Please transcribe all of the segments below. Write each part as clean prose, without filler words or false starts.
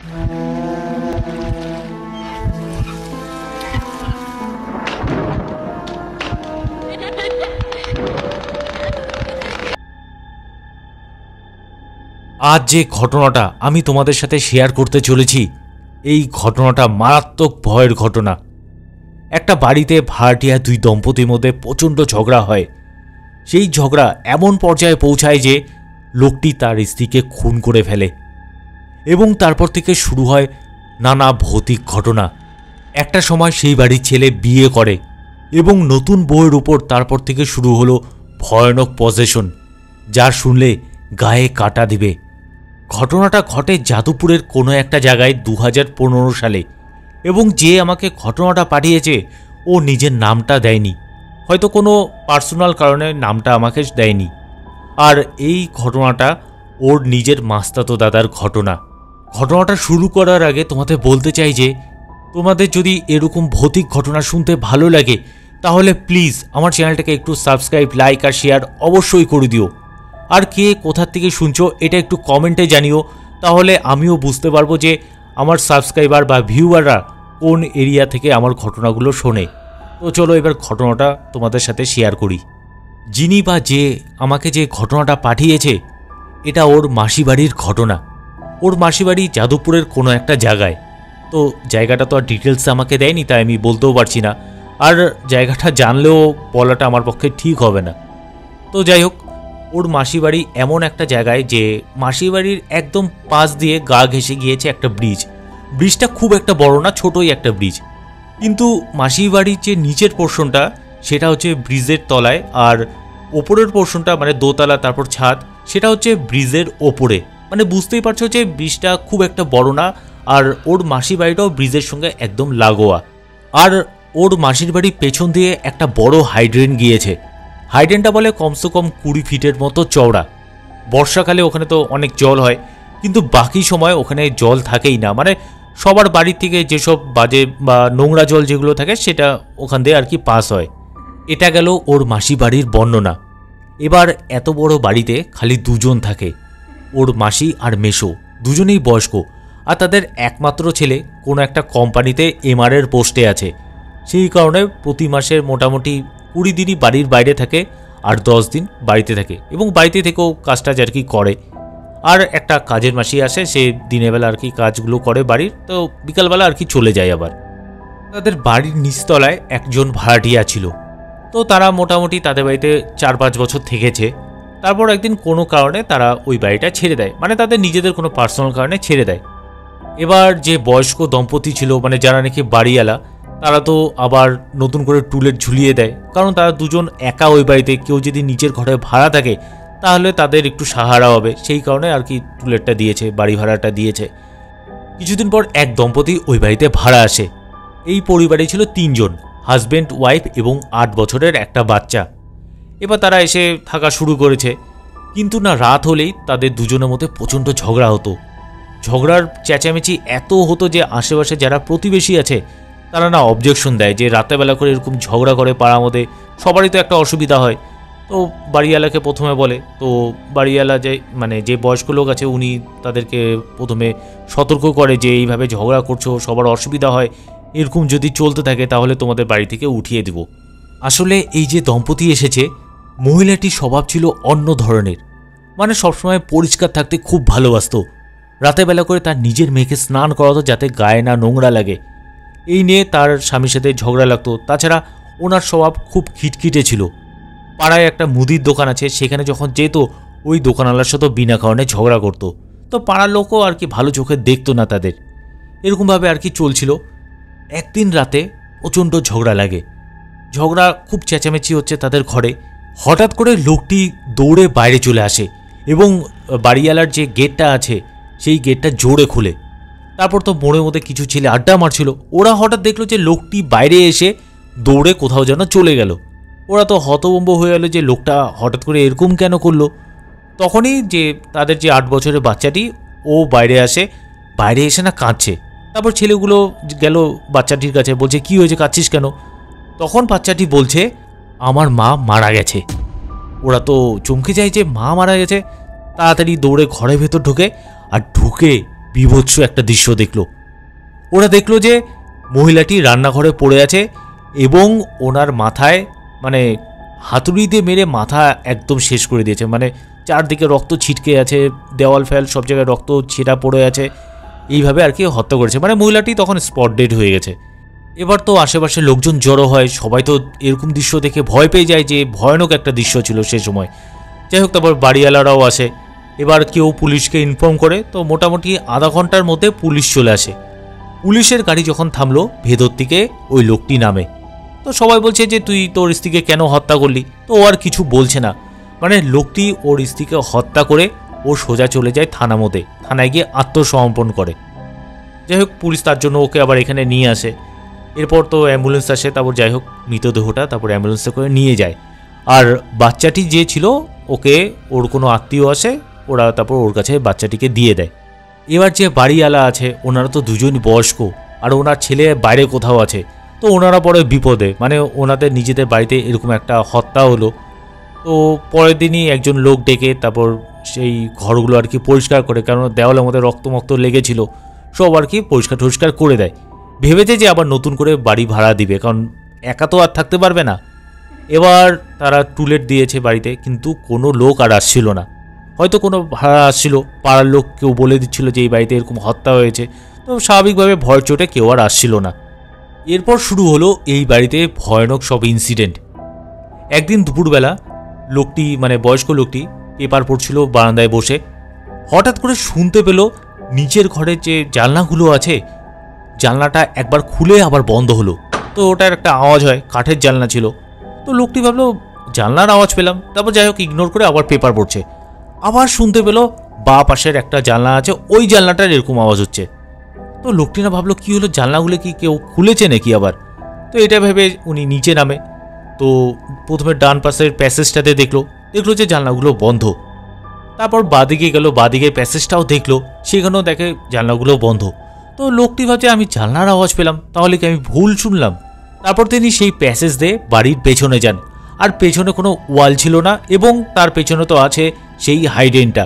আজ যে ঘটনাটা আমি তোমাদের সাথে শেয়ার করতে চলেছি, এই ঘটনাটা মারাত্মক ভয়ের ঘটনা। একটা বাড়িতে ভাড়াটিয়া দুই দম্পতির মধ্যে প্রচণ্ড ঝগড়া হয়। সেই ঝগড়া এমন পর্যায়ে পৌঁছায় যে লোকটি তার স্ত্রীকে খুন করে ফেলে এবং তারপর থেকে শুরু হয় নানা ভৌতিক ঘটনা। একটা সময় সেই বাড়ির ছেলে বিয়ে করে এবং নতুন বউয়ের উপর তারপর থেকে শুরু হলো ভয়ানক পজেশন, যা শুনলে গায়ে কাটা দিবে। ঘটনাটা ঘটে যাদবপুরের কোনো একটা জায়গায় 2015 সালে এবং যে আমাকে ঘটনাটা পাঠিয়েছে ও নিজের নামটা দেয়নি, হয়তো কোনো পার্সোনাল কারণে নামটা আমাকে দেয়নি। আর এই ঘটনাটা ওর নিজের মাস্তাতো দাদার ঘটনা। ঘটনাটা শুরু করার আগে তোমাদের বলতে চাই যে তোমাদের যদি এরকম ভৌতিক ঘটনা শুনতে ভালো লাগে তাহলে প্লিজ আমার চ্যানেলটাকে একটু সাবস্ক্রাইব, লাইক আর শেয়ার অবশ্যই করে দিও। আর কে কোথা থেকে শুনছো এটা একটু কমেন্টে জানিও, তাহলে আমিও বুঝতে পারবো যে আমার সাবস্ক্রাইবার বা ভিউয়াররা কোন এরিয়া থেকে আমার ঘটনাগুলো শোনে। তো চলো এবার ঘটনাটা তোমাদের সাথে শেয়ার করি। যিনি বা যে আমাকে যে ঘটনাটা পাঠিয়েছে এটা ওর মাসিবাড়ির ঘটনা। ওর মাসিবাড়ি যাদবপুরের কোনো একটা জায়গায়। তো জায়গাটা তো আর ডিটেলসে আমাকে দেয়নি, তাই আমি বলতেও পারছি না, আর জায়গাটা জানলেও বলাটা আমার পক্ষে ঠিক হবে না। তো যাই হোক, ওর মাসিবাড়ি এমন একটা জায়গায় যে মাসিবাড়ির একদম পাশ দিয়ে গা ঘেঁষে গিয়েছে একটা ব্রিজ। ব্রিজটা খুব একটা বড় না, ছোটই একটা ব্রিজ, কিন্তু মাসিবাড়ির যে নিচের পোর্শনটা সেটা হচ্ছে ব্রিজের তলায়, আর ওপরের পোর্শনটা মানে দোতলা তারপর ছাদ সেটা হচ্ছে ব্রিজের ওপরে। মানে বুঝতেই পারছো যে ব্রিজটা খুব একটা বড় না, আর ওর মাসির বাড়িটাও ব্রিজের সঙ্গে একদম লাগোয়া। আর ওর মাসির বাড়ির পেছন দিয়ে একটা বড় হাইড্রেন গিয়েছে। হাইড্রেনটা বলে কমসে কম 20 ফিটের মতো চওড়া। বর্ষাকালে ওখানে তো অনেক জল হয়, কিন্তু বাকি সময় ওখানে জল থাকেই না। মানে সবার বাড়ির থেকে যেসব বাজে বা নোংরা জল যেগুলো থাকে সেটা ওখান দিয়ে আর কি পাস হয়। এটা গেল ওর মাসি বাড়ির বর্ণনা। এবার এত বড় বাড়িতে খালি দুজন থাকে, ওর মাসি আর মেসো, দুজনেই বয়স্ক, আর তাদের একমাত্র ছেলে কোনো একটা কোম্পানিতে এমআর-এর পোস্টে আছে। সেই কারণে প্রতি মাসের মোটামুটি 20 দিনই বাড়ির বাইরে থাকে আর 10 দিন বাড়িতে থাকে, এবং বাড়িতে থেকেও কাজটাজ আর কি করে। আর একটা কাজের মাসি আসে, সে দিনের বেলা আর কি কাজগুলো করে বাড়ির, তো বিকালবেলা আর কি চলে যায় আবার। তাদের বাড়ির নিচতলায় একজন ভাড়াটিয়া ছিল। তো তারা মোটামুটি তাদের বাড়িতে 4-5 বছর থেকেছে। তারপর একদিন কোনো কারণে তারা ওই বাড়িটা ছেড়ে দেয়, মানে তাদের নিজেদের কোনো পার্সোনাল কারণে ছেড়ে দেয়। এবার যে বয়স্ক দম্পতি ছিল, মানে যারা নাকি বাড়িওয়ালা, তারা তো আবার নতুন করে টুলেট ঝুলিয়ে দেয়, কারণ তারা দুজন একা ওই বাড়িতে, কেউ যদি নিচের ঘরে ভাড়া থাকে তাহলে তাদের একটু সাহারা হবে, সেই কারণে আর কি টুলেটটা দিয়েছে, বাড়ি ভাড়াটা দিয়েছে। কিছুদিন পর এক দম্পতি ওই বাড়িতে ভাড়া আসে। এই পরিবারে ছিল 3 জন, হাজব্যান্ড, ওয়াইফ এবং 8 বছরের একটা বাচ্চা। এবার তারা এসে থাকা শুরু করেছে, কিন্তু না রাত হলেই তাদের দুজনের মধ্যে প্রচণ্ড ঝগড়া হতো। ঝগড়ার চেঁচামেচি এত হতো যে আশেপাশে যারা প্রতিবেশী আছে তারা না অবজেকশন দেয় যে রাতেরবেলা করে এরকম ঝগড়া করে পাড়ার মধ্যে, সবারই তো একটা অসুবিধা হয়। তো বাড়িওয়ালাকে প্রথমে বলে, তো বাড়িওয়ালা যে বয়স্ক লোক আছে উনি তাদেরকে প্রথমে সতর্ক করে যে এইভাবে ঝগড়া করছো, সবার অসুবিধা হয়, এরকম যদি চলতে থাকে তাহলে তোমাদের বাড়ি থেকে উঠিয়ে দেব। আসলে এই যে দম্পতি এসেছে, মহিলাটির স্বভাব ছিল অন্য ধরনের, মানে সবসময় পরিষ্কার থাকতে খুব ভালোবাসতো। রাতের বেলা করে তার নিজের মেয়েকে স্নান করাতো যাতে গায়ে না নোংরা লাগে। এই নিয়ে তার স্বামীর সাথে ঝগড়া লাগতো। তাছাড়া ওনার স্বভাব খুব খিটখিটে ছিল। পাড়ায় একটা মুদির দোকান আছে, সেখানে যখন যেত ওই দোকানওয়ালার সাথে বিনা কারণে ঝগড়া করতো। তো পাড়ার লোকও আর কি ভালো চোখে দেখতো না তাদের। এরকমভাবে আর কি চলছিল। একদিন রাতে প্রচণ্ড ঝগড়া লাগে, ঝগড়া খুব চেঁচামেচি হচ্ছে তাদের ঘরে। হঠাৎ করে লোকটি দৌড়ে বাইরে চলে আসে এবং বাড়িওয়ালার যে গেটটা আছে সেই গেটটা জোরে খুলে। তারপর তো মোড়ের মধ্যে কিছু ছেলে আড্ডা মারছিল, ওরা হঠাৎ দেখলো যে লোকটি বাইরে এসে দৌড়ে কোথাও যেন চলে গেল। ওরা তো হতভম্ব হয়ে গেল যে লোকটা হঠাৎ করে এরকম কেন করলো। তখনই যে তাদের যে 8 বছরের বাচ্চাটি, ও বাইরে আসে, বাইরে এসে না কাঁদছে। তারপর ছেলেগুলো গেল বাচ্চাটির কাছে, বলছে কি হয়েছে, কাঁদছিস কেন? তখন বাচ্চাটি বলছে আমার মা মারা গেছে। ওরা তো চমকে যায় যে মা মারা গেছে। তাড়াতাড়ি দৌড়ে ঘরের ভেতর ঢোকে, আর ঢুকে বিভৎস একটা দৃশ্য দেখলো। ওরা দেখলো যে মহিলাটি রান্নাঘরে পড়ে আছে এবং ওনার মাথায় মানে হাতুড়ি দিয়ে মেরে মাথা একদম শেষ করে দিয়েছে। মানে চারদিকে রক্ত ছিটকে আছে, দেওয়াল ফেল সব জায়গায় রক্ত ছেঁড়া পড়ে আছে, এইভাবে আর কি হত্যা করেছে। মানে মহিলাটি তখন স্পট ডেড হয়ে গেছে। এবার তো আশেপাশে লোকজন জড়ো হয়, সবাই তো এরকম দৃশ্য দেখে ভয় পেয়ে যায় যে ভয়ানক একটা দৃশ্য ছিল সে সময়। যাই হোক, তারপর বাড়িওয়ালারাও আসে। এবার কেউ পুলিশকে ইনফর্ম করে, তো মোটামুটি আধা ঘন্টার মধ্যে পুলিশ চলে আসে। পুলিশের গাড়ি যখন থামলো, ভেতর থেকে ওই লোকটি নামে। তো সবাই বলছে যে তুই তোর স্ত্রীকে কেন হত্যা করলি? তো ও আর কিছু বলছে না। মানে লোকটি ওর স্ত্রীকে হত্যা করে ও সোজা চলে যায় থানায় গিয়ে আত্মসমর্পণ করে। যাই হোক, পুলিশ তার জন্য ওকে আবার এখানে নিয়ে আসে। এরপর তো অ্যাম্বুলেন্স আসে, তারপর যাই হোক মৃতদেহটা তারপর অ্যাম্বুলেন্সে করে নিয়ে যায়। আর বাচ্চাটি যে ছিল ওকে ওর কোনো আত্মীয় আসে, ওরা তারপর ওর কাছে বাচ্চাটিকে দিয়ে দেয়। এবার যে বাড়িওয়ালা আছে ওনারা তো দুজনই বয়স্ক, আর ওনার ছেলে বাইরে কোথাও আছে। তো ওনারা পরে বিপদে, মানে ওনাদের নিজেদের বাড়িতে এরকম একটা হত্যা হলো। তো পরের দিনই একজন লোক ডেকে তারপর সেই ঘরগুলো আর কি পরিষ্কার করে, কারণ দেওয়ালের মধ্যে রক্তমক্ত লেগেছিল, সব আর কি পরিষ্কার করে দেয়। ভেবেছে যে আবার নতুন করে বাড়ি ভাড়া দিবে, কারণ একা তো আর থাকতে পারবে না। এবার তারা টুলেট দিয়েছে বাড়িতে, কিন্তু কোনো লোক আর আসছিল না। হয়তো কোনো ভাড়া আসছিল, পাড়ার লোক কেউ বলে দিচ্ছিল যে এই বাড়িতে এরকম হত্যা হয়েছে। তো স্বাভাবিকভাবে ভয় চোটে কেউ আর আসছিল না। এরপর শুরু হলো এই বাড়িতে ভয়ানক সব ইনসিডেন্ট। একদিন দুপুরবেলা লোকটি মানে বয়স্ক লোকটি পেপার পড়ছিল বারান্দায় বসে, হঠাৎ করে শুনতে পেল নিচের ঘরে যে জানলাগুলো আছে জানলাটা একবার খুলে আবার বন্ধ হলো। তো ওটার একটা আওয়াজ হয়, কাঠের জানলা ছিল। তো লোকটি ভাবলো জানলার আওয়াজ পেলাম, তারপর যাই হোক ইগনোর করে আবার পেপার পড়ছে। আবার শুনতে পেল বাঁ পাশের একটা জানলা আছে, ওই জানলাটার এরকম আওয়াজ হচ্ছে। তো লোকটি না ভাবলো কি হলো, জানলাগুলো কি কেউ খুলেছে নাকি আবার। তো এটা ভেবে উনি নিচে নামে। তো প্রথমে ডান পাশের প্যাসেজটাতে দেখলো যে জানলাগুলো বন্ধ। তারপর বাদিকে গেল, বাদিকের প্যাসেজটাও দেখলো, সেখানেও দেখে জানলাগুলো বন্ধ। তো লোকটি ভাবছে আমি জানলার আওয়াজ পেলাম, তাহলে কি আমি ভুল শুনলাম? তারপর তিনি সেই প্যাসেজ দিয়ে বাড়ির পেছনে যান, আর পেছনে কোনো ওয়াল ছিল না, এবং তার পেছনে তো আছে সেই হাইডেনটা।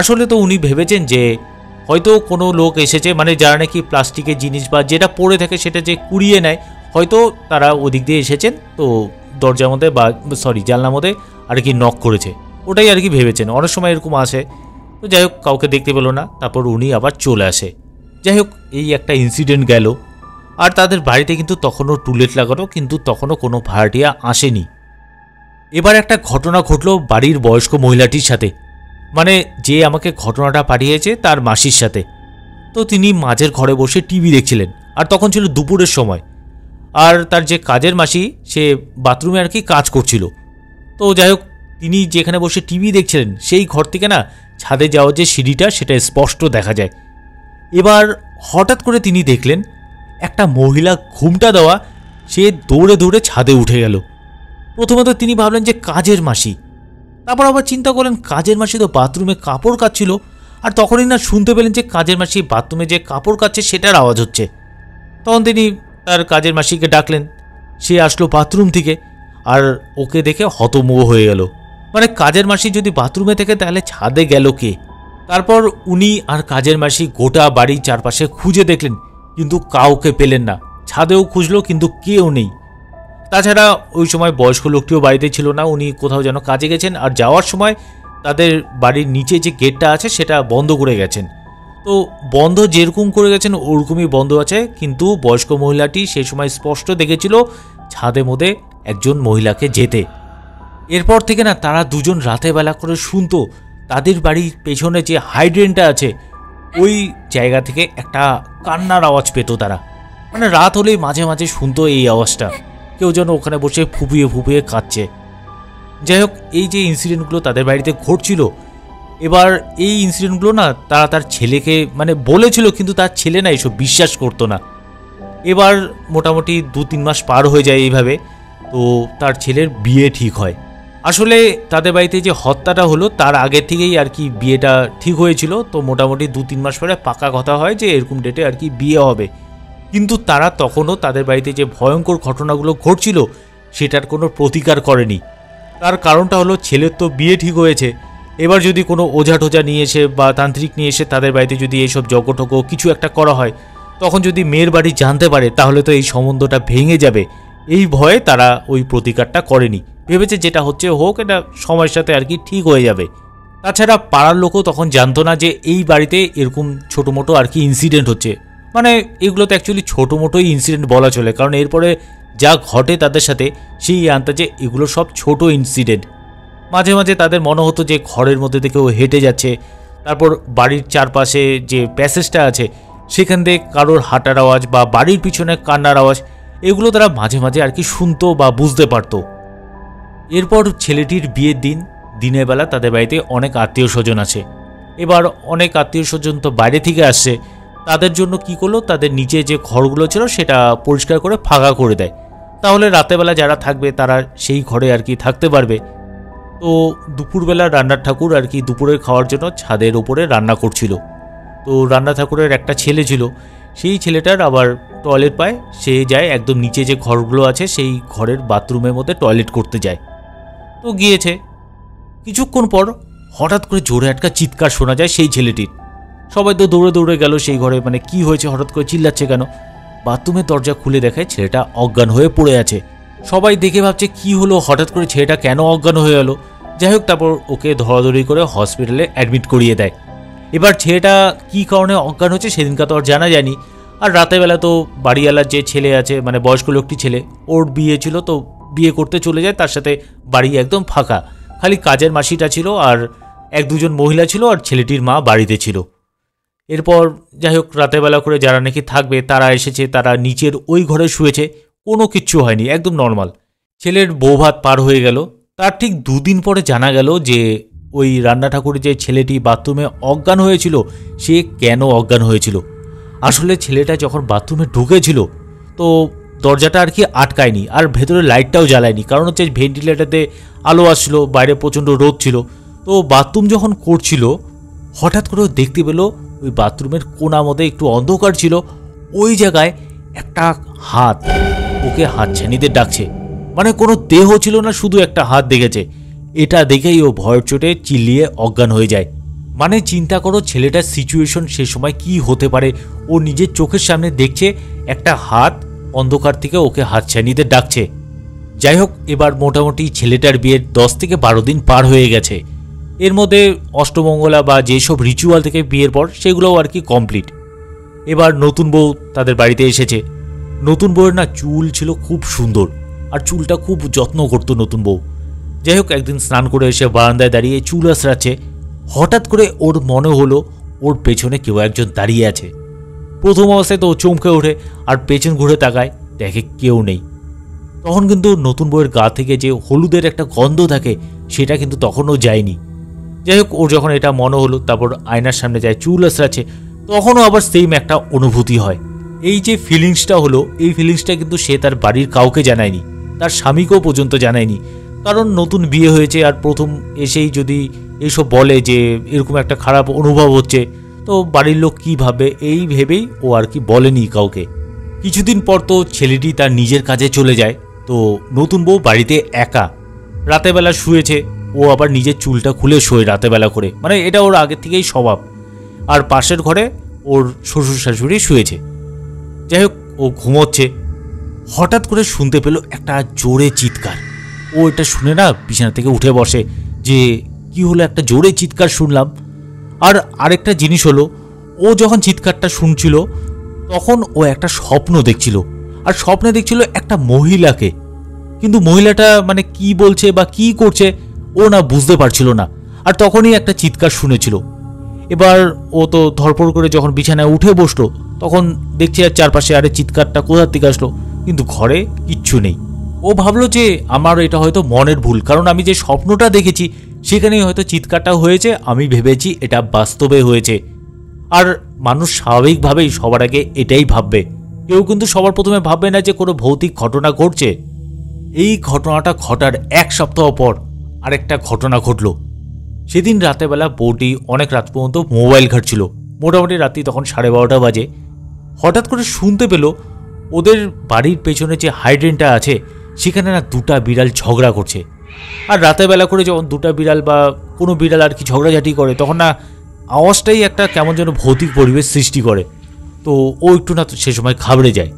আসলে তো উনি ভেবেছেন যে হয়তো কোনো লোক এসেছে, মানে যারা নাকি প্লাস্টিকের জিনিস বা যেটা পড়ে থাকে সেটা যে কুড়িয়ে নেয়, হয়তো তারা ওদিক দিয়ে এসেছেন, তো দরজার মধ্যে বা জানলার মধ্যে আর কি নক করেছে, ওটাই আর কি ভেবেছেন। অনেক সময় এরকম আসে। তো যাই হোক কাউকে দেখতে পেল না, তারপর উনি আবার চলে আসে। যাই হোক এই একটা ইনসিডেন্ট গেল। আর তাদের বাড়িতে কিন্তু তখনও টুলেট লাগানো, কিন্তু তখনও কোনো ভাড়াটিয়া আসেনি। এবার একটা ঘটনা ঘটলো বাড়ির বয়স্ক মহিলাটির সাথে, মানে যে আমাকে ঘটনাটা পাঠিয়েছে তার মাসির সাথে। তো তিনি মাঝের ঘরে বসে টিভি দেখছিলেন, আর তখন ছিল দুপুরের সময়। আর তার যে কাজের মাসি সে বাথরুমে আর কি কাজ করছিল। তো যাই হোক তিনি যেখানে বসে টিভি দেখছিলেন সেই ঘর থেকে না ছাদে যাওয়ার যে সিঁড়িটা সেটা স্পষ্ট দেখা যায়। এবার হঠাৎ করে তিনি দেখলেন একটা মহিলা ঘুমটা দেওয়া সে দৌড়ে দৌড়ে ছাদে উঠে গেল। প্রথমত তিনি ভাবলেন যে কাজের মাসি, তারপর আবার চিন্তা করলেন কাজের মাসি তো বাথরুমে কাপড় কাচ্ছিল, আর তখনই না শুনতে পেলেন যে কাজের মাসি বাথরুমে যে কাপড় কাচ্ছে সেটার আওয়াজ হচ্ছে। তখন তিনি তার কাজের মাসিকে ডাকলেন, সে আসলো বাথরুম থেকে, আর ওকে দেখে হতমুখ হয়ে গেল। মানে কাজের মাসি যদি বাথরুমে থেকে তাহলে ছাদে গেল কে? তারপর উনি আর কাজের মাসি গোটা বাড়ির চারপাশে খুঁজে দেখলেন, কিন্তু কাউকে পেলেন না। ছাদেও খুঁজলো কিন্তু কেউ নেই। তাছাড়া ওই সময় বয়স্ক লোকটিও বাড়িতে ছিল না, উনি কোথাও যেন কাজে গেছেন, আর যাওয়ার সময় তাদের বাড়ির নিচে যে গেটটা আছে সেটা বন্ধ করে গেছেন। তো বন্ধ যেরকম করে গেছেন ওরকমই বন্ধ আছে, কিন্তু বয়স্ক মহিলাটি সেই সময় স্পষ্ট দেখেছিল ছাদের মধ্যে একজন মহিলাকে যেতে। এরপর থেকে না তারা দুজন রাতের বেলা করে শুনতো তাদের বাড়ির পেছনে যে হাইড্রেনটা আছে ওই জায়গা থেকে একটা কান্নার আওয়াজ পেত তারা। মানে রাত হলেই মাঝে মাঝে শুনতো এই আওয়াজটা, কেউ যেন ওখানে বসে ফুপিয়ে ফুপিয়ে কাঁদছে। যাই হোক এই যে ইনসিডেন্টগুলো তাদের বাড়িতে ঘটছিল, এবার এই ইনসিডেন্টগুলো না তারা তার ছেলেকে মানে বলেছিল, কিন্তু তার ছেলে না এসব বিশ্বাস করতো না। এবার মোটামুটি 2-3 মাস পার হয়ে যায় এইভাবে। তো তার ছেলের বিয়ে ঠিক হয়। আসলে তাদের বাড়িতে যে হত্যাটা হলো তার আগে থেকেই আর কি বিয়েটা ঠিক হয়েছিল। তো মোটামুটি 2-3 মাস পরে পাকা কথা হয় যে এরকম ডেটে আর কি বিয়ে হবে। কিন্তু তারা তখনও তাদের বাড়িতে যে ভয়ঙ্কর ঘটনাগুলো ঘটছিল সেটার কোনো প্রতিকার করেনি। তার কারণটা হলো ছেলের তো বিয়ে ঠিক হয়েছে, এবার যদি কোনো ওঝা টোঝা নিয়ে এসে বা তান্ত্রিক নিয়ে এসে তাদের বাড়িতে যদি এইসব যজ্ঞ কিছু একটা করা হয়, তখন যদি মেয়ের বাড়ি জানতে পারে তাহলে তো এই সম্বন্ধটা ভেঙে যাবে। এই ভয়ে তারা ওই প্রতিকারটা করেনি, ভেবেছে যেটা হচ্ছে হোক, এটা সময়ের সাথে আর কি ঠিক হয়ে যাবে। তাছাড়া পাড়ার লোকও তখন জানতো না যে এই বাড়িতে এরকম ছোটো মোটো আর কি ইনসিডেন্ট হচ্ছে। মানে এগুলো তো অ্যাকচুয়ালি ছোটো মোটোই ইনসিডেন্ট বলা চলে, কারণ এরপরে যা ঘটে তাদের সাথে সেই আন্দাজে এগুলো সব ছোট ইনসিডেন্ট। মাঝে মাঝে তাদের মনে হতো যে ঘরের মধ্যে থেকে ও হেঁটে যাচ্ছে, তারপর বাড়ির চারপাশে যে প্যাসেজটা আছে সেখান থেকে কারোর হাঁটার আওয়াজ বা বাড়ির পিছনে কান্নার আওয়াজ, এগুলো তারা মাঝে মাঝে আর কি শুনতো বা বুঝতে পারতো। এরপর ছেলেটির বিয়ের দিনের বেলা তাদের বাড়িতে অনেক আত্মীয় স্বজন আছে। এবার অনেক আত্মীয় স্বজন তো বাইরে থেকে আসছে, তাদের জন্য কি করলো, তাদের নিচে যে ঘরগুলো ছিল সেটা পরিষ্কার করে ফাঁকা করে দেয়, তাহলে রাতেবেলা যারা থাকবে তারা সেই ঘরে আর কি থাকতে পারবে। তো দুপুরবেলা রান্নার ঠাকুর আর কি দুপুরের খাওয়ার জন্য ছাদের উপরে রান্না করছিল। তো রান্না ঠাকুরের একটা ছেলে ছিল, সেই ছেলেটার আবার টয়লেট পায়, সে যায় একদম নিচে যে ঘরগুলো আছে সেই ঘরের বাথরুমের মধ্যে টয়লেট করতে যায়। তো গিয়েছে, কিছুক্ষণ পর হঠাৎ করে জোরে একটা চিৎকার শোনা যায় সেই ছেলেটির। সবাই তো দৌড়ে দৌড়ে গেল সেই ঘরে, মানে কি হয়েছে, হঠাৎ করে চিল্লাচ্ছে কেন। বাথরুমের দরজা খুলে দেখায় ছেলেটা অজ্ঞান হয়ে পড়ে আছে। সবাই দেখে ভাবছে কি হলো, হঠাৎ করে ছেলেটা কেন অজ্ঞান হয়ে গেল। যাই হোক, তারপর ওকে ধরাধরি করে হসপিটালে অ্যাডমিট করিয়ে দেয়। এবার ছেলেটা কী কারণে অজ্ঞান হচ্ছে সেদিনকা তো আর জানা যায়নি। আর রাতেরবেলা তো বাড়িওয়ালার যে ছেলে আছে, মানে বয়স্ক লোকটি ছেলে, ওর বিয়ে ছিল, তো বিয়ে করতে চলে যায়, তার সাথে বাড়ি একদম ফাঁকা, খালি কাজের মাসিটা ছিল আর এক দুজন মহিলা ছিল আর ছেলেটির মা বাড়িতে ছিল। এরপর যাই হোক, রাতেরবেলা করে যারা নাকি থাকবে তারা এসেছে, তারা নিচের ওই ঘরে শুয়েছে, কোনো কিচ্ছু হয়নি, একদম নর্মাল। ছেলের বৌভাত পার হয়ে গেল। তার ঠিক দুদিন পরে জানা গেল যে ওই রান্না ঠাকুরের যে ছেলেটি বাথরুমে অজ্ঞান হয়েছিল সে কেন অজ্ঞান হয়েছিল। আসলে ছেলেটা যখন বাথরুমে ঢুকেছিল তো দরজাটা আর কি আটকায়নি, আর ভেতরে লাইটটাও জ্বালায়নি, কারণ হচ্ছে ভেন্টিলেটারতে আলো আসছিল, বাইরে প্রচণ্ড রোদ ছিল। তো বাথরুম যখন করছিল হঠাৎ করে দেখতে পেল ওই বাথরুমের কোণার মধ্যে একটু অন্ধকার ছিল, ওই জায়গায় একটা হাত ওকে হাতছানিতে ডাকছে। মানে কোনো দেহ ছিল না, শুধু একটা হাত দেখেছে। এটা দেখেই ও ভয়ের চোটে চিল্লিয়ে অজ্ঞান হয়ে যায়। মানে চিন্তা করো ছেলেটার সিচুয়েশন সে সময় কি হতে পারে। ও নিজের চোখের সামনে দেখছে একটা হাত অন্ধকার থেকে ওকে হাতছানিতে ডাকছে। যাই হোক, এবার মোটামুটি ছেলেটার বিয়ের 10 থেকে 12 দিন পার হয়ে গেছে। এর মধ্যে অষ্টমঙ্গলা বা যেসব রিচুয়াল থেকে বিয়ের পর সেগুলোও আর কি কমপ্লিট। এবার নতুন বউ তাদের বাড়িতে এসেছে। নতুন বউয়ের না চুল ছিল খুব সুন্দর, আর চুলটা খুব যত্ন করতো নতুন বউ। যাই হোক, একদিন স্নান করে এসে বারান্দায় দাঁড়িয়ে চুল আঁচড়াচ্ছে। হঠাৎ করে ওর মনে হলো ওর পেছনে কেউ একজন দাঁড়িয়ে আছে। প্রথম অবস্থায় তো ও চমকে ওঠে আর পেছন ঘুরে তাকায়, দেখে কেউ নেই। তখন কিন্তু নতুন বউয়ের গা থেকে যে হলুদের একটা গন্ধ থাকে সেটা কিন্তু তখনও যায়নি। যাই হোক, ওর যখন এটা মনে হলো তারপর আয়নার সামনে যায়, চুল আঁচড়াচ্ছে, তখনও আবার সেম একটা অনুভূতি হয়। এই যে ফিলিংসটা হলো, এই ফিলিংসটা কিন্তু সে তার বাড়ির কাউকে জানায়নি, তার স্বামীকেও পর্যন্ত জানায়নি, কারণ নতুন বিয়ে হয়েছে আর প্রথম এসেই যদি এইসব বলে যে এরকম একটা খারাপ অনুভব হচ্ছে, তো বাড়ির লোক কী ভাববে, এই ভেবেই ও আর কি বলেনি কাউকে। কিছুদিন পর তো ছেলেটি তার নিজের কাজে চলে যায়। তো নতুন বউ বাড়িতে একা, রাতেবেলা শুয়েছে, ও আবার নিজের চুলটা খুলে শোয় রাতেবেলা করে, মানে এটা ওর আগে থেকেই স্বভাব। আর পাশের ঘরে ওর শ্বশুর শাশুড়ি শুয়েছে। যাই হোক, ও ঘুমোচ্ছে, হঠাৎ করে শুনতে পেল একটা জোরে চিৎকার। ও এটা শুনে না বিছানা থেকে উঠে বসে যে কি হলো, একটা জোরে চিৎকার শুনলাম। আর আরেকটা জিনিস হলো, ও যখন চিৎকারটা শুনছিল তখন ও একটা স্বপ্ন দেখছিল, আর স্বপ্নে দেখছিল একটা মহিলাকে, কিন্তু মহিলাটা মানে কি বলছে বা কি করছে ও না বুঝতে পারছিল না। আর তখনই একটা চিৎকার শুনেছিল। এবার ও তো ধরপড় করে যখন বিছানায় উঠে বসলো তখন দেখছে আর চারপাশে আরে চিৎকারটা কোথার থেকে আসলো, কিন্তু ঘরে কিচ্ছু নেই। ও ভাবলো যে আমার এটা হয়তো মনের ভুল, কারণ আমি যে স্বপ্নটা দেখেছি সেখানেই হয়তো চিৎকারটা হয়েছে, আমি ভেবেছি এটা বাস্তবে হয়েছে। আর মানুষ স্বাভাবিকভাবেই সবার আগে এটাই ভাববে, কেউ কিন্তু সবার প্রথমে ভাববে না যে কোনো ভৌতিক ঘটনা ঘটছে। এই ঘটনাটা ঘটার 1 সপ্তাহ পর আরেকটা ঘটনা ঘটল। সেদিন রাতেবেলা বউটি অনেক রাত পর্যন্ত মোবাইল ঘাঁটছিল, মোটামুটি রাত্রি তখন 12:30 বাজে। হঠাৎ করে শুনতে পেল ওদের বাড়ির পেছনে যে হাইড্রেনটা আছে সেখানে না 2টা বিড়াল ঝগড়া করছে। আর রাতেবেলা করে যখন 2টা বিড়াল বা কোনো বিড়াল আর কি ঝগড়াঝাটি করে, তখন না আওয়াজটাই একটা কেমন যেন ভৌতিক পরিবেশ সৃষ্টি করে। তো ও একটু না সে সময় ঘাবড়ে যায়।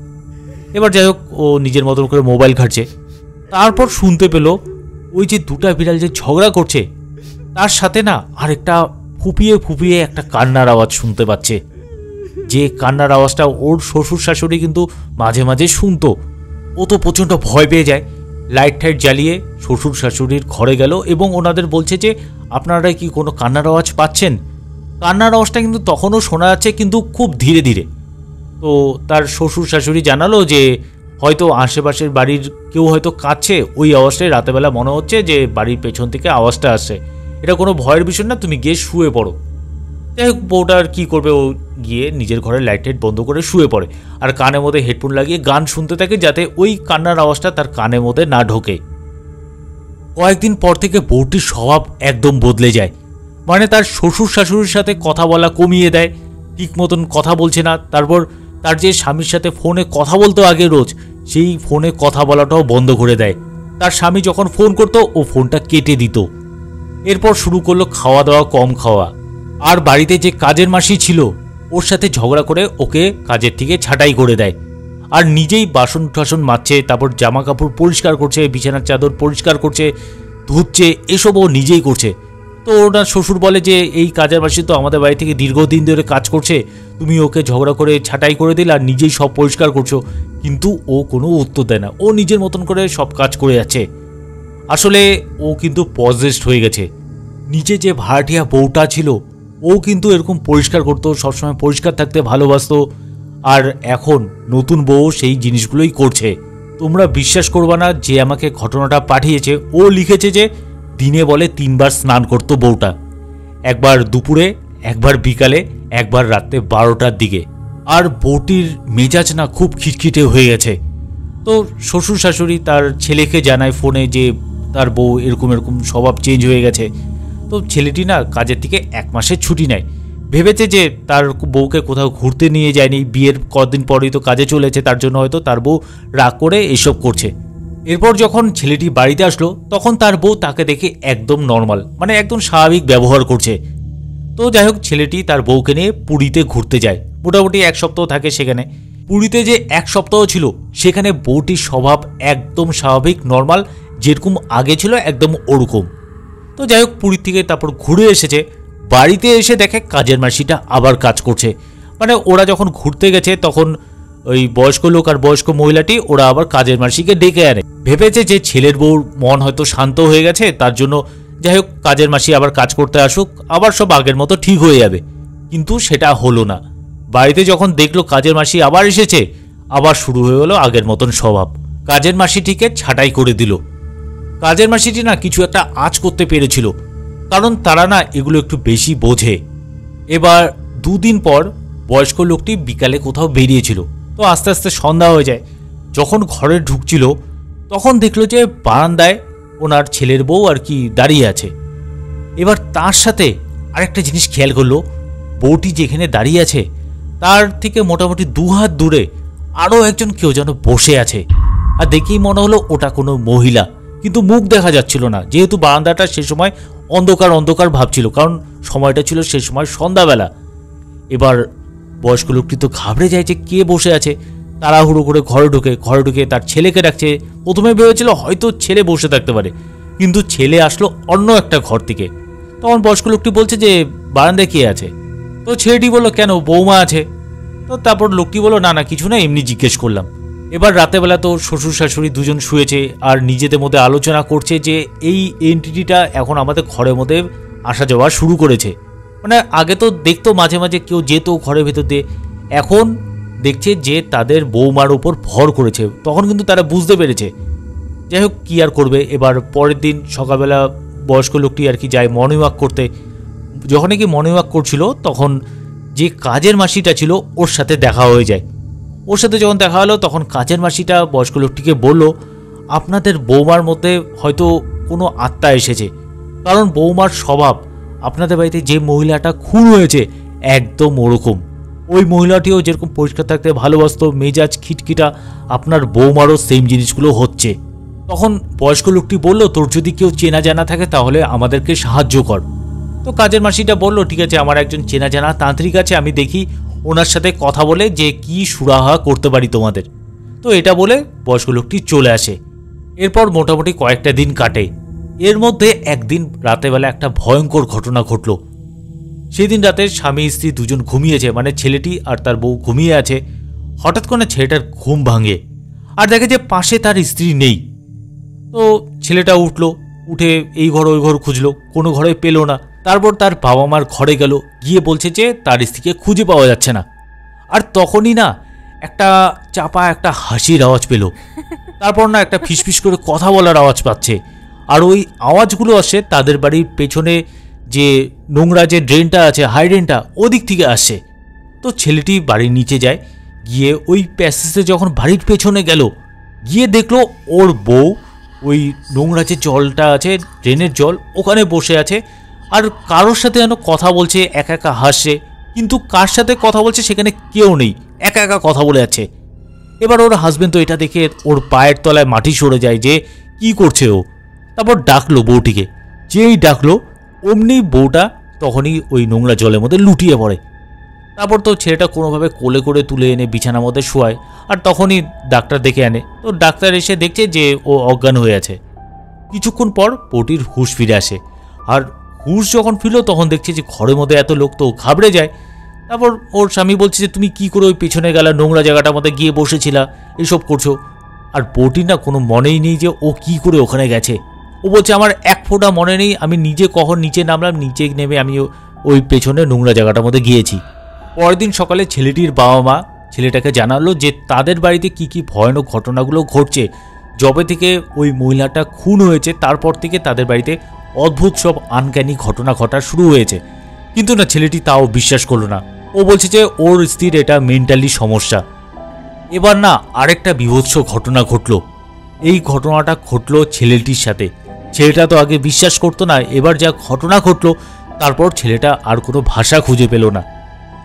এবার যাই হোক, ও নিজের মতন করে মোবাইল ঘাঁটছে, তারপর শুনতে পেল ওই যে দুটা বিড়াল যে ঝগড়া করছে তার সাথে না আরেকটা ফুপিয়ে ফুপিয়ে একটা কান্নার আওয়াজ শুনতে পাচ্ছে। যে কান্নার আওয়াজটা ওর শ্বশুর শাশুড়ি কিন্তু মাঝে মাঝে শুনতো। ও তো প্রচণ্ড ভয় পেয়ে যায়, লাইট টাইট জ্বালিয়ে শ্বশুর শাশুড়ির ঘরে গেল এবং ওনাদের বলছে যে আপনারা কি কোনো কান্নার আওয়াজ পাচ্ছেন? কান্নার আওয়াজটা কিন্তু তখনও শোনা যাচ্ছে, কিন্তু খুব ধীরে ধীরে। তো তার শ্বশুর শাশুড়ি জানালো যে হয়তো আশেপাশের বাড়ির কেউ হয়তো কাঁদছে, ওই আওয়াজটাই রাতেবেলা মনে হচ্ছে যে বাড়ির পেছন থেকে আওয়াজটা আসছে, এটা কোনো ভয়ের বিষয় না, তুমি গিয়ে শুয়ে পড়ো। যাই হোক, বউটা আর কী করবে, ও গিয়ে নিজের ঘরে লাইট টাইট বন্ধ করে শুয়ে পড়ে আর কানের মধ্যে হেডফোন লাগিয়ে গান শুনতে থাকে, যাতে ওই কান্নার আওয়াজটা তার কানের মধ্যে না ঢোকে। কয়েকদিন পর থেকে বউটির স্বভাব একদম বদলে যায়। মানে তার শ্বশুর শাশুড়ির সাথে কথা বলা কমিয়ে দেয়, ঠিক মতন কথা বলছে না। তারপর তার যে স্বামীর সাথে ফোনে কথা বলতো আগে রোজ, সেই ফোনে কথা বলাটাও বন্ধ করে দেয়। তার স্বামী যখন ফোন করতো ও ফোনটা কেটে দিত। এরপর শুরু করলো খাওয়া দাওয়া কম খাওয়া। আর বাড়িতে যে কাজের মাসি ছিল ওর সাথে ঝগড়া করে ওকে কাজের থেকে ছাঁটাই করে দেয়। আর নিজেই বাসন টাসন মাজছে, তারপর জামা কাপড় পরিষ্কার করছে, বিছানার চাদর পরিষ্কার করছে, ধুচ্ছে, এসব ও নিজেই করছে। তো ওনার শ্বশুর বলে যে এই কাজের মাসি তো আমাদের বাড়ি থেকে দীর্ঘদিন ধরে কাজ করছে, তুমি ওকে ঝগড়া করে ছাঁটাই করে দিলে আর নিজেই সব পরিষ্কার করছো। কিন্তু ও কোনো উত্তর দেয় না, ও নিজের মতন করে সব কাজ করে যাচ্ছে। আসলে ও কিন্তু পজেসড হয়ে গেছে। নিচে যে ভাড়াটিয়া বউটা ছিল ও কিন্তু এরকম পরিষ্কার করতো, সবসময় পরিষ্কার থাকতে ভালোবাসতো। আর এখন নতুন বউ সেই জিনিসগুলোই করছে। তোমরা বিশ্বাস করবা না, যে আমাকে ঘটনাটা পাঠিয়েছে ও লিখেছে যে দিনে বলে 3 বার স্নান করতো বউটা, একবার দুপুরে, একবার বিকালে, একবার রাত্রে 12টার দিকে। আর বউটির মেজাজ না খুব খিটখিটে হয়ে গেছে। তো শ্বশুর শাশুড়ি তার ছেলেকে জানায় ফোনে যে তার বউ এরকম এরকম স্বভাব চেঞ্জ হয়ে গেছে। তো ছেলেটি না কাজের থেকে 1 মাসের ছুটি নেয়, ভেবেছে যে তার বউকে কোথাও ঘুরতে নিয়ে যায়নি, বিয়ের কদিন পরেই তো কাজে চলেছে, তার জন্য হয়তো তার বউ রাগ করে এসব করছে। এরপর যখন ছেলেটি বাড়িতে আসলো তখন তার বউ তাকে দেখে একদম নর্মাল, মানে একদম স্বাভাবিক ব্যবহার করছে। তো যাই হোক, ছেলেটি তার বউকে নিয়ে পুরীতে ঘুরতে যায়, মোটামুটি 1 সপ্তাহ থাকে সেখানে। পুরীতে যে 1 সপ্তাহ ছিল সেখানে বউটির স্বভাব একদম স্বাভাবিক নর্মাল, যেরকম আগে ছিল একদম ওরকম। তো যাই হোক, পুরী থেকে তারপর ঘুরে এসেছে, বাড়িতে এসে দেখে কাজের মাসিটা আবার কাজ করছে। মানে ওরা যখন ঘুরতে গেছে তখন ওই বয়স্ক লোক আর বয়স্ক মহিলাটি ওরা আবার কাজের মাসিকে ডেকে আনে, ভেবেছে যে ছেলের বউর মন হয়তো শান্ত হয়ে গেছে, তার জন্য যাই হোক কাজের মাসি আবার কাজ করতে আসুক, আবার সব আগের মতো ঠিক হয়ে যাবে। কিন্তু সেটা হলো না। বাড়িতে যখন দেখলো কাজের মাসি আবার এসেছে, আবার শুরু হয়ে গেল আগের মতন স্বভাব। কাজের মাসিটিকে ছাঁটাই করে দিল। কাজের মাসিটি না কিছু একটা আঁচ করতে পেরেছিল, কারণ তারা না এগুলো একটু বেশি বোঝে। এবার 2 দিন পর বয়স্ক লোকটি বিকালে কোথাও বেরিয়েছিল, তো আস্তে আস্তে সন্ধ্যা হয়ে যায়। যখন ঘরে ঢুকছিল তখন দেখলো যে বারান্দায় ওনার ছেলের বউ আর কি দাঁড়িয়ে আছে। এবার তার সাথে আরেকটা জিনিস খেয়াল করলো, বউটি যেখানে দাঁড়িয়ে আছে তার থেকে মোটামুটি 2 হাত দূরে আরও একজন কেউ যেন বসে আছে। আর দেখেই মনে হলো ওটা কোনো মহিলা, কিন্তু মুখ দেখা যাচ্ছিল না, যেহেতু বারান্দাটা সে সময় অন্ধকার অন্ধকার ভাবছিল, কারণ সময়টা ছিল সে সময় সন্ধ্যাবেলা। এবার বয়স্ক লোকটি তো ঘাবড়ে যায় যে কে বসে আছে, তাড়াহুড়ো করে ঘরে ঢুকে তার ছেলেকে ডাকছে। প্রথমে ভেবেছিল হয়তো ছেলে বসে থাকতে পারে, কিন্তু ছেলে আসলো অন্য একটা ঘর থেকে। তখন বয়স্ক লোকটি বলছে যে বারান্দায় কে আছে? তো ছেলেটি বললো কেন, বৌমা আছে। তো তারপর লোকটি বললো না না কিছু না, এমনি জিজ্ঞেস করলাম। এবার রাতেবেলা তো শ্বশুর শাশুড়ি দুজন শুয়েছে আর নিজেদের মধ্যে আলোচনা করছে যে এই এন্টিটিটা এখন আমাদের ঘরের মধ্যে আসা যাওয়া শুরু করেছে। মানে আগে তো দেখতো মাঝে মাঝে কেউ যেত ঘরের ভেতর দিয়ে, এখন দেখছে যে তাদের বৌমার উপর ভর করেছে, তখন কিন্তু তারা বুঝতে পেরেছে। যাই হোক কী আর করবে। এবার পরের দিন সকালবেলা বয়স্ক লোকটি আর কি যায় মর্নিং ওয়াক করতে। যখন কি মর্নিং ওয়াক করছিল তখন যে কাজের মাসিটা ছিল ওর সাথে দেখা হয়ে যায়। ওর সাথে যখন দেখা হলো তখন কাজের মাসিটা বয়স্ক লোকটিকে বলল, আপনাদের বৌমার মধ্যে হয়তো কোনো আত্মা এসেছে, কারণ বৌমার স্বভাব আপনাদের বাড়িতে যে মহিলাটা খুন হয়েছে একদম ওরকম। ওই মহিলাটিও যেরকম পরিষ্কার থাকতে ভালোবাসত, মেজাজ খিটখিটা, আপনার বৌমারও সেম জিনিসগুলো হচ্ছে। তখন বয়স্ক লোকটি বলল, তোর যদি কেউ চেনা জানা থাকে তাহলে আমাদেরকে সাহায্য কর। তো কাজের মাসিটা বলল, ঠিক আছে, আমার একজন চেনা জানা তান্ত্রিক আছে, আমি দেখি ওনার সাথে কথা বলে যে কি সুরাহা করতে পারি তোমাদের। তো এটা বলে বয়স্ক লোকটি চলে আসে। এরপর মোটামুটি কয়েকটা দিন কাটে। এর মধ্যে একদিন রাতেবেলা একটা ভয়ঙ্কর ঘটনা ঘটল। সেদিন রাতে স্বামী স্ত্রী দুজন ঘুমিয়েছে, মানে ছেলেটি আর তার বউ ঘুমিয়ে আছে। হঠাৎ করে ছেলেটার ঘুম ভাঙে আর দেখে যে পাশে তার স্ত্রী নেই। তো ছেলেটা উঠলো, উঠে এই ঘর ওই ঘর খুঁজলো, কোনো ঘরে পেল না। তারপর তার বাবা মার ঘরে গেল, গিয়ে বলছে যে তার স্ত্রীকে খুঁজে পাওয়া যাচ্ছে না। আর তখনই না একটা চাপা একটা হাসির আওয়াজ পেল। তারপর না একটা ফিসফিস করে কথা বলার আওয়াজ পাচ্ছে। আর ওই আওয়াজগুলো আসে তাদের বাড়ির পেছনে যে নোংরা যে ড্রেনটা আছে, হাই ড্রেনটা, ওদিক থেকে আসে। তো ছেলেটি বাড়ির নিচে যায়, গিয়ে ওই প্যাসেজে যখন বাড়ির পেছনে গেল, গিয়ে দেখলো ওর বউ ওই নোংরা যে জলটা আছে, ড্রেনের জল, ওখানে বসে আছে আর কারোর সাথে যেন কথা বলছে, একা একা হাসছে। কিন্তু কার সাথে কথা বলছে সেখানে কেউ নেই, একা একা কথা বলে আছে। এবার ওর হাজবেন্ড তো এটা দেখে ওর পায়ের তলায় মাটি সরে যায় যে কি করছে ও। তারপর ডাকলো বউটিকে, যেই ডাকলো অমনি বউটা তখনই ওই নোংরা জলের মধ্যে লুটিয়ে পড়ে। তারপর তো ছেলেটা কোনোভাবে কোলে করে তুলে এনে বিছানার মধ্যে শোয়ায়। আর তখনই ডাক্তার দেখে আনে। তো ডাক্তার এসে দেখছে যে ও অজ্ঞান হয়ে আছে। কিছুক্ষণ পর বউটির হুঁশ ফিরে আসে। আর হুঁশ যখন ফিরল তখন দেখছে যে ঘরের মধ্যে এত লোক, তো ঘাবড়ে যায়। তারপর ওর স্বামী বলছে যে তুমি কি করে ওই পেছনে গেলা, নোংরা জায়গাটার মধ্যে গিয়ে বসেছিলা, এইসব করছো। আর বউটির না কোনো মনেই নেই যে ও কি করে ওখানে গেছে। ও বলছে আমার এক ফোঁটা মনে নেই, আমি নিজে কখন নিচে নামলাম, নিচে নেমে আমি ওই পেছনে নোংরা জায়গাটার মধ্যে গিয়েছি। পরের দিন সকালে ছেলেটির বাবা মা ছেলেটাকে জানালো যে তাদের বাড়িতে কি কি ভয়ানক ঘটনাগুলো ঘটছে। যবে থেকে ওই মহিলাটা খুন হয়েছে তারপর থেকে তাদের বাড়িতে অদ্ভুত সব আনক্যানি ঘটনা ঘটা শুরু হয়েছে। কিন্তু না, ছেলেটি তাও বিশ্বাস করলো না। ও বলছে যে ওর স্ত্রীর এটা মেন্টালি সমস্যা। এবার না আরেকটা বীভৎস ঘটনা ঘটলো। এই ঘটনাটা ঘটলো ছেলেটির সাথে। ছেলেটা তো আগে বিশ্বাস করতো না, এবার যা ঘটনা ঘটলো তারপর ছেলেটা আর কোনো ভাষা খুঁজে পেল না।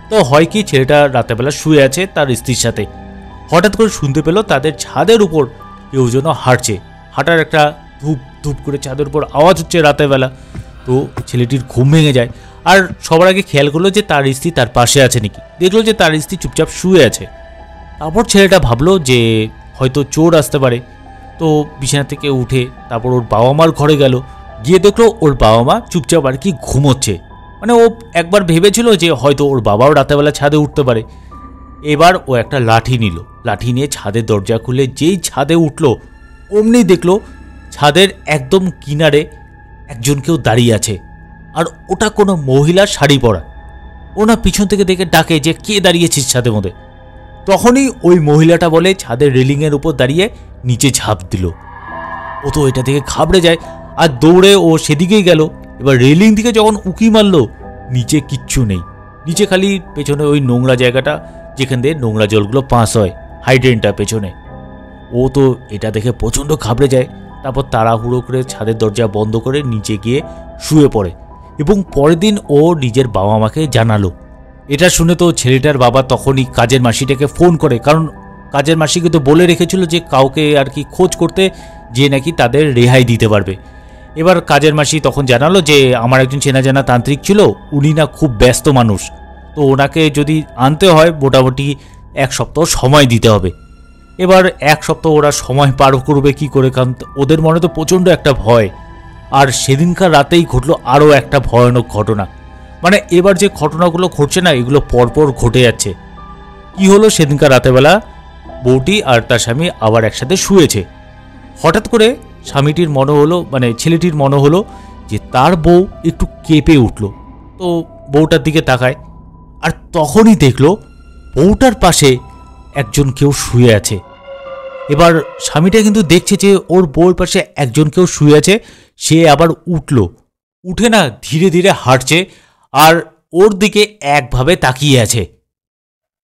তো হয় কি, ছেলেটা রাতেবেলা শুয়ে আছে তার স্ত্রীর সাথে, হঠাৎ করে শুনতে পেল তাদের ছাদের উপর কেউ যেন হাঁটছে। হাঁটার একটা ধূপ ধূপ করে ছাদের উপর আওয়াজ হচ্ছে রাতেবেলা। তো ছেলেটির ঘুম ভেঙে যায়। আর সবার আগে খেয়াল করলো যে তার স্ত্রী তার পাশে আছে নাকি। দেখলো যে তার স্ত্রী চুপচাপ শুয়ে আছে। তারপর ছেলেটা ভাবলো যে হয়তো চোর আসতে পারে। তো বিছানা থেকে উঠে তারপর ওর বাবা মার ঘরে গেল, গিয়ে দেখলো ওর বাবা মা চুপচাপ আর কি ঘুমোচ্ছে। মানে ও একবার ভেবেছিল যে হয়তো ওর বাবাও রাতেবেলা ছাদে উঠতে পারে। এবার ও একটা লাঠি নিল, লাঠি নিয়ে ছাদের দরজা খুলে যেই ছাদে উঠলো অমনি দেখলো ছাদের একদম কিনারে একজন কেউ দাঁড়িয়ে আছে। আর ওটা কোনো মহিলা শাড়ি পরা। ওনা পিছন থেকে দেখে ডাকে যে কে দাঁড়িয়েছিস ছাদের মধ্যে। তখনই ওই মহিলাটা বলে ছাদের রেলিংয়ের উপর দাঁড়িয়ে নিচে ঝাঁপ দিল। ও তো এটা থেকে ঘাবড়ে যায় আর দৌড়ে ও সেদিকেই গেল। এবার রেলিং থেকে যখন উকি মারলো, নিচে কিচ্ছু নেই, নিচে খালি পেছনে ওই নোংরা জায়গাটা যেখান দিয়ে নোংরা জলগুলো পাস হয়, হাইড্রেনটা পেছনে। ও তো এটা দেখে প্রচণ্ড ঘাবড়ে যায়। তারপর তাড়াহুড়ো করে ছাদের দরজা বন্ধ করে নিচে গিয়ে শুয়ে পড়ে এবং পরের দিন ও নিজের বাবা মাকে জানালো। এটা শুনে তো ছেলেটার বাবা তখনই কাজের মাসিটাকে ফোন করে, কারণ কাজের মাসিকে তো বলে রেখেছিল যে কাউকে আর কি খোঁজ করতে, যে নাকি তাদের রেহাই দিতে পারবে। এবার কাজের মাসি তখন জানালো যে আমার একজন চেনা জানা তান্ত্রিক ছিল, উনি না খুব ব্যস্ত মানুষ, তো ওনাকে যদি আনতে হয় মোটামুটি 1 সপ্তাহ সময় দিতে হবে। এবার 1 সপ্তাহ ওরা সময় পার করবে কি করে, কারণ ওদের মনে তো প্রচণ্ড একটা ভয়। আর সেদিনকার রাতেই ঘটলো আরও একটা ভয়ানক ঘটনা। মানে এবার যে ঘটনাগুলো ঘটছে না, এগুলো পরপর ঘটে যাচ্ছে। কি হলো, সেদিনকার রাতেবেলা বউটি আর তার স্বামী আবার একসাথে শুয়েছে। হঠাৎ করে স্বামীটির মনে হলো, মানে ছেলেটির মনে হলো যে তার বউ একটু কেঁপে উঠল। তো বউটার দিকে তাকায় আর তখনই দেখলো বউটার পাশে একজন কেউ শুয়ে আছে। এবার স্বামীটা কিন্তু দেখছে যে ওর বউর পাশে একজন কেউ শুয়ে আছে। সে আবার উঠল, উঠে না ধীরে ধীরে হাঁটছে আর ওর দিকে একভাবে তাকিয়ে আছে।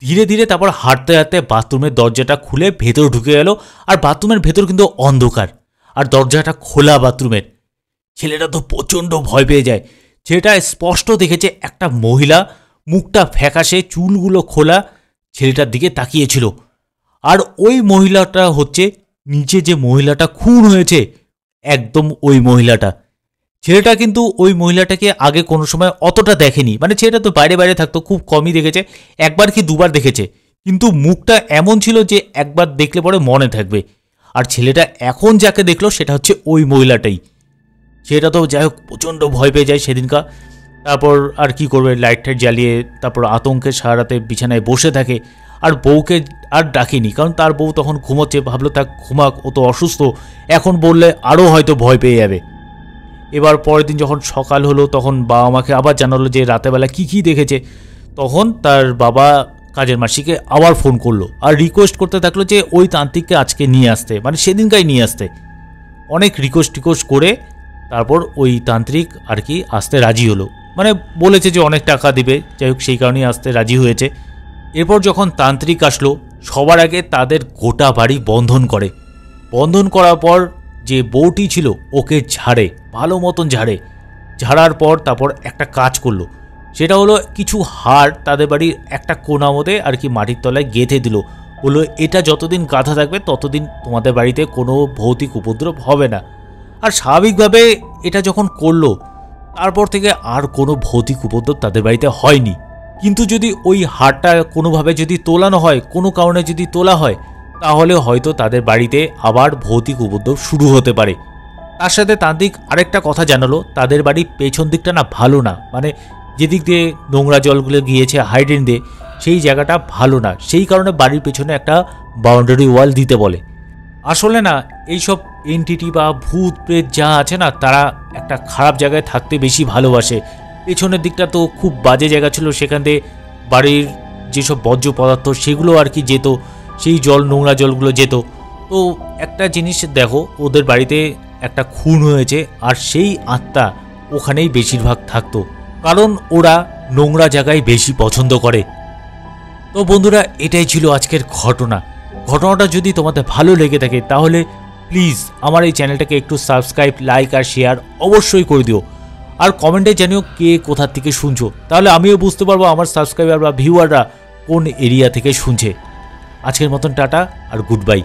ধীরে ধীরে তারপর হাঁটতে হাঁটতে বাথরুমের দরজাটা খুলে ভেতর ঢুকে গেল। আর বাথরুমের ভেতর কিন্তু অন্ধকার আর দরজাটা খোলা বাথরুমের। ছেলেটা তো প্রচণ্ড ভয় পেয়ে যায়। ছেলেটা স্পষ্ট দেখেছে একটা মহিলা, মুখটা ফ্যাকাশে, চুলগুলো খোলা, ছেলেটার দিকে তাকিয়েছিল। আর ওই মহিলাটা হচ্ছে নিচে যে মহিলাটা খুন হয়েছে একদম ওই মহিলাটা। ছেলেটা কিন্তু ওই মহিলাটাকে আগে কোনো সময় অতটা দেখেনি, মানে ছেলেটা তো বাইরে বাইরে থাকতো, খুব কমই দেখেছে, একবার কি দুবার দেখেছে, কিন্তু মুখটা এমন ছিল যে একবার দেখলে পরে মনে থাকবে। আর ছেলেটা এখন যাকে দেখলো সেটা হচ্ছে ওই মহিলাটাই। সেটা তো যাই হোক প্রচণ্ড ভয় পেয়ে যায় সেদিনকার। তারপর আর কি করবে, লাইট টাইট জ্বালিয়ে তারপর আতঙ্কের সারাতে বিছানায় বসে থাকে। আর বউকে আর ডাকেনি, কারণ তার বউ তখন ঘুমোচ্ছে, ভাবলো তাক ঘুমাক, ও তো অসুস্থ, এখন বললে আরও হয়তো ভয় পেয়ে যাবে। এবার পরের দিন যখন সকাল হলো তখন বাবা মাকে আবার জানালো যে রাতেবেলা কী দেখেছে। তখন তার বাবা কাজের মাসিকে আবার ফোন করলো আর রিকোয়েস্ট করতে থাকলো যে ওই তান্ত্রিককে আজকে নিয়ে আসতে, মানে সেদিনকাই নিয়ে আসতে। অনেক রিকোয়েস্ট করে তারপর ওই তান্ত্রিক আর কি আসতে রাজি হলো, মানে বলেছে যে অনেক টাকা দিবে, যাই হোক সেই কারণেই আসতে রাজি হয়েছে। এরপর যখন তান্ত্রিক আসলো সবার আগে তাদের গোটা বাড়ি বন্ধন করে। বন্ধন করার পর যে বউটি ছিল ওকে ঝাড়ে, ভালো মতন ঝাড়ার পর তারপর একটা কাজ করলো, সেটা হলো কিছু হাড় তাদের বাড়ির একটা কোণা মধ্যে আর কি মাটির তলায় গেঁথে দিল। বললো এটা যতদিন গাঁথা থাকবে ততদিন তোমাদের বাড়িতে কোনো ভৌতিক উপদ্রব হবে না। আর স্বাভাবিকভাবে এটা যখন করলো তারপর থেকে আর কোনো ভৌতিক উপদ্রব তাদের বাড়িতে হয়নি। কিন্তু যদি ওই হাড়টা কোনোভাবে যদি তোলানো হয়, কোনো কারণে যদি তোলা হয়, তাহলে হয়তো তাদের বাড়িতে আবার ভৌতিক উপদ্রব শুরু হতে পারে। তার সাথে তান্ত্রিক আরেকটা কথা জানালো, তাদের বাড়ির পেছন দিকটা না ভালো না, মানে যেদিক দিয়ে নোংরা জলগুলো গিয়েছে হাইড্রেন দিয়ে, সেই জায়গাটা ভালো না, সেই কারণে বাড়ির পেছনে একটা বাউন্ডারি ওয়াল দিতে বলে। আসলে না এইসব এনটিটি বা ভূত প্রেত যা আছে না, তারা একটা খারাপ জায়গায় থাকতে বেশি ভালোবাসে। পেছনের দিকটা তো খুব বাজে জায়গা ছিল, সেখান থেকে বাড়ির যেসব বর্জ্য পদার্থ সেগুলো আর কি যেত, সেই জল নোংরা জলগুলো যেত। তো একটা জিনিস দেখো, ওদের বাড়িতে একটা খুন হয়েছে আর সেই আত্মা ওখানেই বেশিরভাগ থাকতো, কারণ ওরা নোংরা জায়গায় বেশি পছন্দ করে। তো বন্ধুরা এটাই ছিল আজকের ঘটনাটা যদি তোমাদের ভালো লেগে থাকে তাহলে প্লিজ আমার এই চ্যানেলটাকে একটু সাবস্ক্রাইব, লাইক আর শেয়ার অবশ্যই করে দিও। আর কমেন্টে জানিও কে কোথা থেকে শুনছো, তাহলে আমিও বুঝতে পারবো আমার সাবস্ক্রাইবার বা ভিউয়াররা কোন এরিয়া থেকে শুনছে। আজকের মতন টাটা আর গুড বাই।